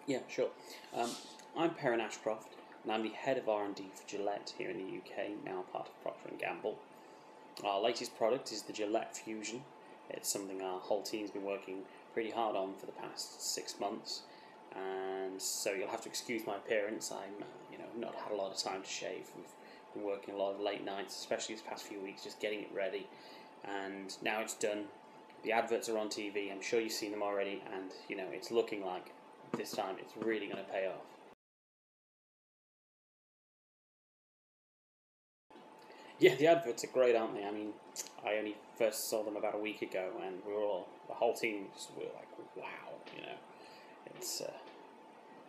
Yeah, sure. I'm Perrin Ashcroft, and I'm the head of R&D for Gillette here in the UK, now part of Procter & Gamble. Our latest product is the Gillette Fusion. It's something our whole team's been working pretty hard on for the past 6 months, and so you'll have to excuse my appearance. I'm, not had a lot of time to shave. We've been working a lot of late nights, especially this past few weeks, just getting it ready, and now it's done. The adverts are on TV. I'm sure you've seen them already, and it's looking like this time it's really going to pay off. Yeah, the adverts are great, aren't they? I mean, I only first saw them about a week ago, and the whole team were like, wow, it's.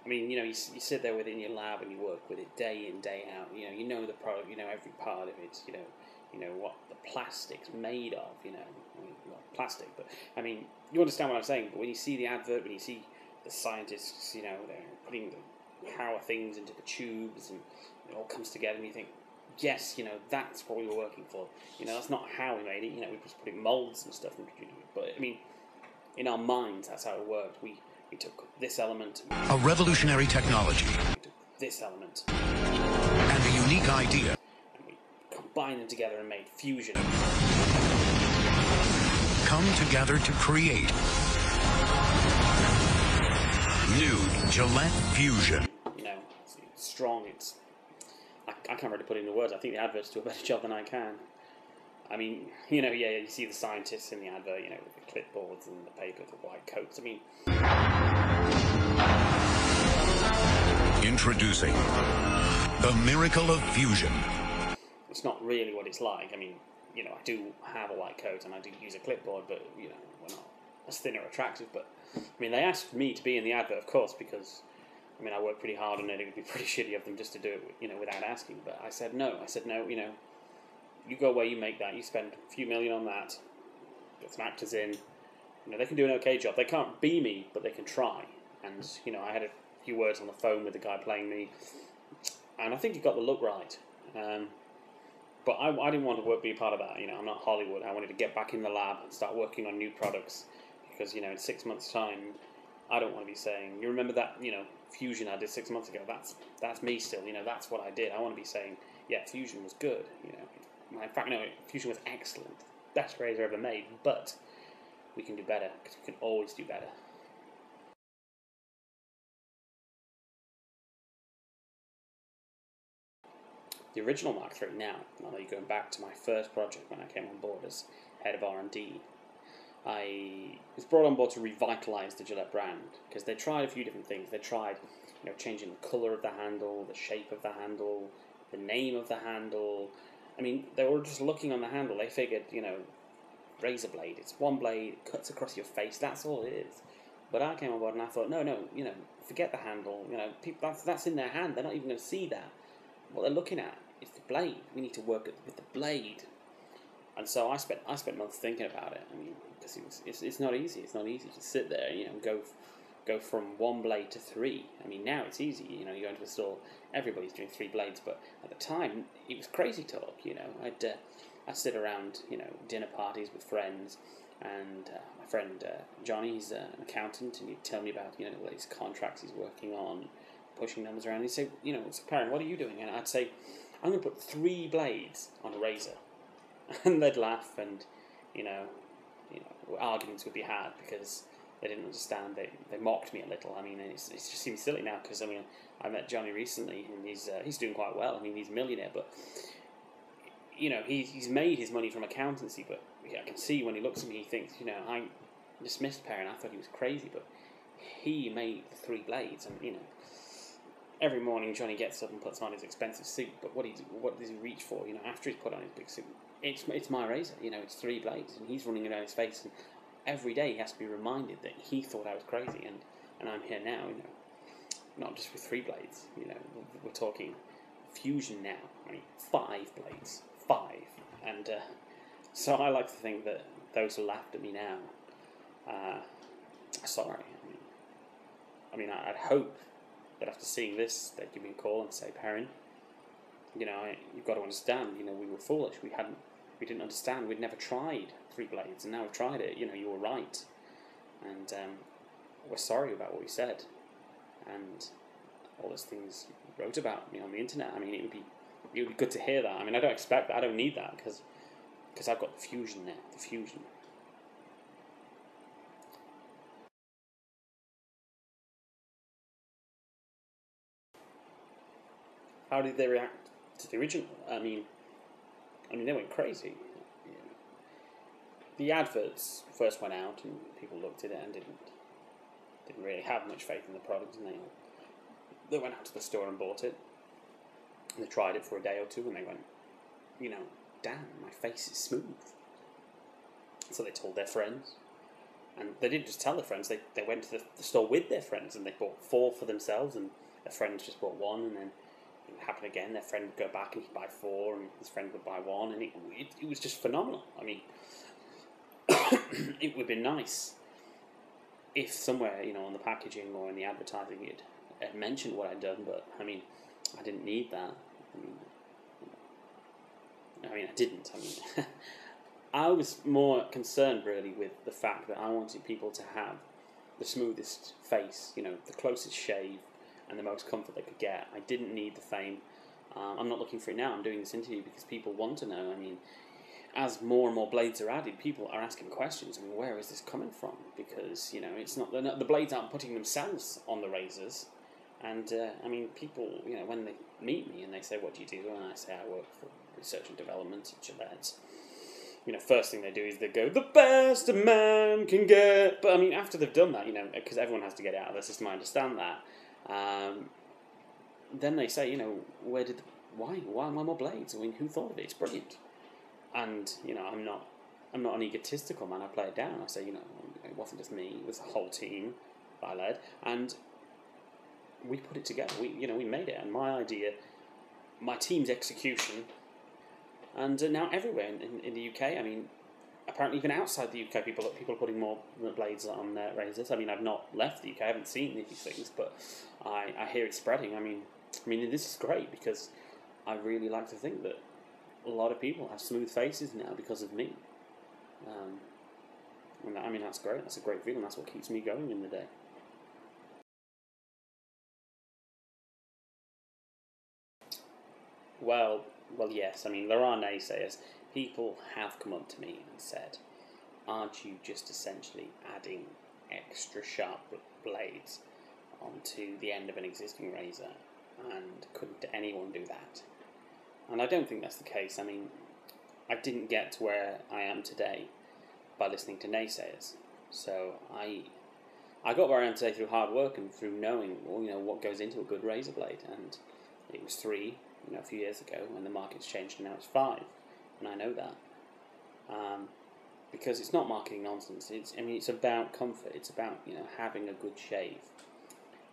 You sit there within your lab and you work with it day in, day out. You know the product, every part of it. You know what the plastic's made of. Not plastic, but you understand what I'm saying. But when you see the advert, when you see the scientists, they're putting the power things into the tubes, and it all comes together, and you think, yes, that's what we were working for. That's not how we made it. We just put in molds and stuff, but in our minds, that's how it worked. We took this element, a revolutionary technology, we took this element, and a unique idea, and we combined them together and made fusion. Come together to create new Gillette Fusion. It's strong. I can't really put it into words. I think the adverts do a better job than I can. You see the scientists in the advert, with the clipboards and the paper, the white coats. Introducing the miracle of fusion. It's not really what it's like. I do have a white coat and I do use a clipboard, but, we're not as thin or attractive. But, they asked me to be in the advert, of course, because, I work pretty hard on it. It would be pretty shitty of them just to do it, without asking. But I said no. You go away, you make that, you spend a few million on that, get some actors in, they can do an okay job. They can't be me, but they can try. And, I had a few words on the phone with the guy playing me, and I think he got the look right. But I didn't want to be a part of that. I'm not Hollywood. I wanted to get back in the lab and start working on new products, because, in 6 months' time, I don't want to be saying, you remember that, fusion I did 6 months ago? That's me still, that's what I did. I want to be saying, yeah, fusion was good, In fact, no, fusion was excellent. Best razor ever made, but we can do better, because we can always do better. The original Mark III now you're going back to my first project when I came on board as head of R&D, I was brought on board to revitalise the Gillette brand, because they tried a few different things. They tried, changing the colour of the handle, the shape of the handle, the name of the handle. They were just looking on the handle. They figured, razor blade, it's one blade, it cuts across your face, that's all it is. But I came on board and I thought, no, forget the handle. People, that's in their hand. They're not even going to see that. What they're looking at is the blade. We need to work with the blade. And so I spent months thinking about it. Because it's not easy. It's not easy to sit there, and go from one blade to three. Now it's easy. You go into a store, everybody's doing 3 blades. But at the time, it was crazy talk. I'd sit around, dinner parties with friends, and my friend Johnny, he's an accountant, and he'd tell me about, all these contracts he's working on, pushing numbers around. He'd say, so Perrin, what are you doing? And I'd say, I'm going to put 3 blades on a razor. And they'd laugh, and, arguments would be had because they didn't understand. They mocked me a little. It just seems silly now, because, I met Johnny recently, and he's doing quite well. He's a millionaire, but, he's made his money from accountancy, but I can see when he looks at me, he thinks, I dismissed Perrin. I thought he was crazy, but he made the 3 blades, and, every morning Johnny gets up and puts on his expensive suit, but what does he reach for? After he's put on his big suit, it's my razor. It's 3 blades, and he's running around his face, and every day he has to be reminded that he thought I was crazy, and I'm here now. Not just with 3 blades. We're talking fusion now. 5 blades, 5, and so I like to think that those who laughed at me now, sorry. I'd hope that after seeing this, they'd give me a call and say, Perrin, you've got to understand, we were foolish. We didn't understand. We'd never tried 3 blades, and now we've tried it. You were right. And we're sorry about what we said. and all those things wrote about me on the internet. I mean, it would be good to hear that. I mean, I don't expect that. I don't need that because I've got the Fusion now. The Fusion. How did they react to the original? I mean, they went crazy. The adverts first went out, and people looked at it and didn't really have much faith in the product, and they went out to the store and bought it. And they tried it for a day or two, and they went, damn, my face is smooth. So they told their friends, and they didn't just tell their friends. They went to the store with their friends, and they bought 4 for themselves, and their friends just bought 1, and then it would happen again. Their friend would go back and he'd buy 4, and his friend would buy 1, and it was just phenomenal. I mean, it would be nice if somewhere, on the packaging or in the advertising it had mentioned what I'd done, but I mean, I didn't need that. I didn't. I was more concerned really with the fact that I wanted people to have the smoothest face, the closest shave and the most comfort they could get. I didn't need the fame. I'm not looking for it now. I'm doing this interview because people want to know. I mean, as more and more blades are added, people are asking questions. I mean, where is this coming from? Because, it's not the blades aren't putting themselves on the razors. And, people, when they meet me and they say, what do you do? And I say, I work for research and development at Gillette. First thing they do is they go, the best a man can get. But, after they've done that, because everyone has to get out of their system, I understand that. Then they say, why more blades? I mean, who thought of it? It's brilliant. And, I'm not an egotistical man. I play it down. I say, it wasn't just me. It was a whole team that I led. And we put it together. We made it. And my idea, my team's execution, and now everywhere in the UK, apparently even outside the UK, people are putting more blades on their razors. I've not left the UK. I haven't seen these things, but I hear it spreading. This is great because I really like to think that a lot of people have smooth faces now because of me. That's great. That's a great feeling. That's what keeps me going in the day. Well, yes. There are naysayers. People have come up to me and said, aren't you just essentially adding extra sharp blades onto the end of an existing razor? And couldn't anyone do that? And I don't think that's the case. I didn't get to where I am today by listening to naysayers. So I got where I am today through hard work and through knowing, what goes into a good razor blade. And it was 3, a few years ago, when the market's changed, and now it's 5. And I know that. Because it's not marketing nonsense. It's about comfort. It's about, having a good shave.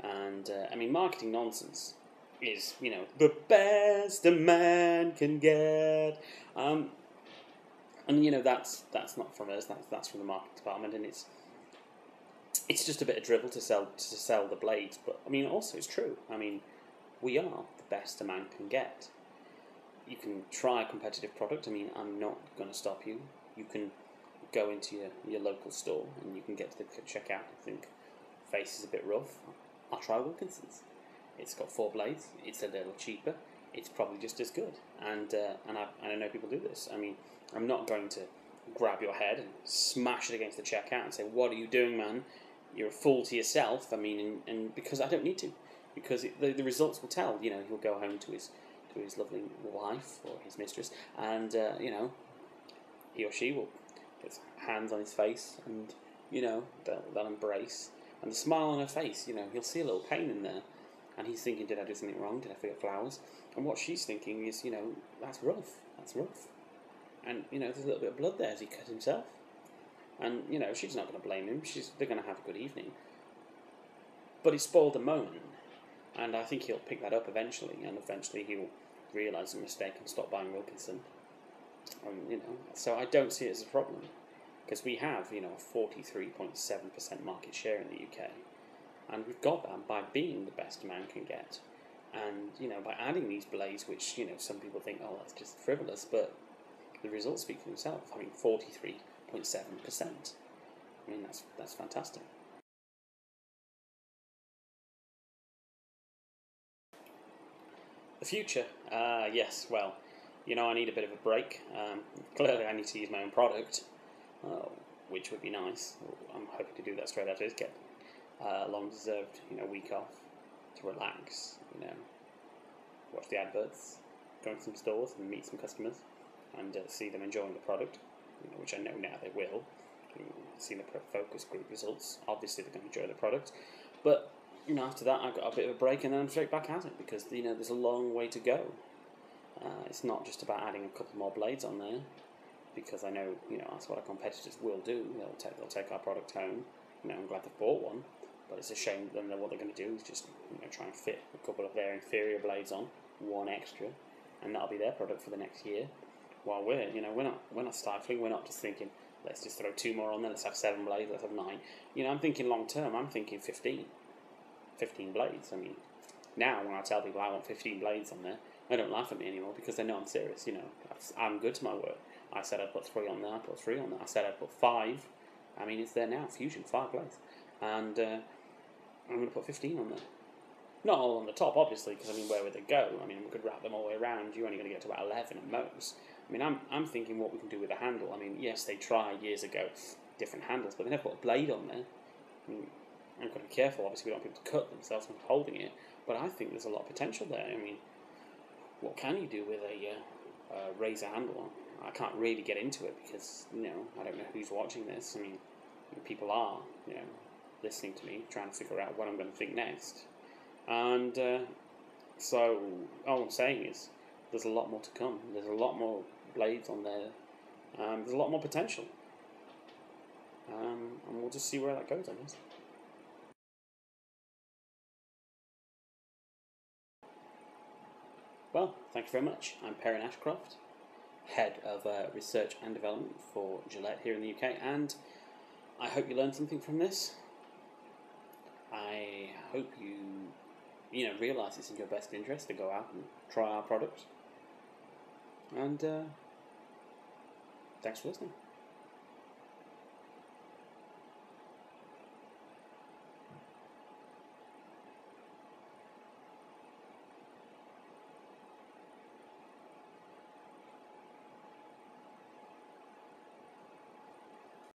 And, marketing nonsense is, the best a man can get. That's not from us. That's from the marketing department, and it's just a bit of drivel to sell the blades. But also it's true. We are the best a man can get. You can try a competitive product. I'm not going to stop you. You can go into your local store and you can get to the checkout and think, face is a bit rough. I'll try Wilkinson's. It's got 4 blades. It's a little cheaper. It's probably just as good. And I know people do this. I'm not going to grab your head and smash it against the checkout and say, what are you doing, man? You're a fool to yourself. And because I don't need to. Because the results will tell. He'll go home to his lovely wife or his mistress, and he or she will put hands on his face, and they'll embrace, and the smile on her face. He'll see a little pain in there, and he's thinking, did I do something wrong? Did I forget flowers? And what she's thinking is, that's rough. That's rough. And there's a little bit of blood there as he cut himself, and she's not going to blame him. They're going to have a good evening, but he spoiled the moment. And I think he'll pick that up eventually, and eventually he'll realise a mistake and stop buying Wilkinson. So I don't see it as a problem, because we have, a 43.7% market share in the UK, and we've got that by being the best a man can get, and by adding these blades, which some people think, oh, that's just frivolous, but the results speak for themselves. 43.7%. That's fantastic. The future, yes, well, I need a bit of a break. Clearly I need to use my own product, which would be nice. I'm hoping to do that straight after this, get a long-deserved, week off to relax, watch the adverts, go into some stores and meet some customers and see them enjoying the product, which I know now they will. See the focus group results. Obviously they're going to enjoy the product, but after that I've got a bit of a break and then I'm straight back at it because there's a long way to go. It's not just about adding a couple more blades on there, because I know that's what our competitors will do. They'll take our product home. I'm glad they've bought one, but it's a shame that what they're going to do is just try and fit a couple of their inferior blades on, one extra, and that'll be their product for the next year. While we're not stifling. We're not just thinking, let's just throw 2 more on there. Let's have 7 blades. Let's have 9. I'm thinking long term. I'm thinking 15 blades. I mean, now when I tell people I want 15 blades on there, they don't laugh at me anymore because they know I'm serious. I'm good to my word. I said I'd put 3 on there. I put 3 on there. I said I'd put 5. I mean, it's there now. Fusion 5 blades, and I'm going to put 15 on there. Not all on the top, obviously, because where would they go? We could wrap them all the way around. You're only going to get to about 11 at most. I'm thinking what we can do with the handle. Yes, they tried years ago different handles, but they never put a blade on there. I'm going to be careful. Obviously, we don't want people to cut themselves from holding it, but I think there's a lot of potential there. What can you do with a razor handle? I can't really get into it because I don't know who's watching this. People are listening to me, trying to figure out what I'm going to think next, and so all I'm saying is there's a lot more to come. There's a lot more blades on there. There's a lot more potential, and we'll just see where that goes, I guess. Well, thank you very much. I'm Perrin Ashcroft, Head of Research and Development for Gillette here in the UK, and I hope you learned something from this. I hope you realise it's in your best interest to go out and try our product. And thanks for listening.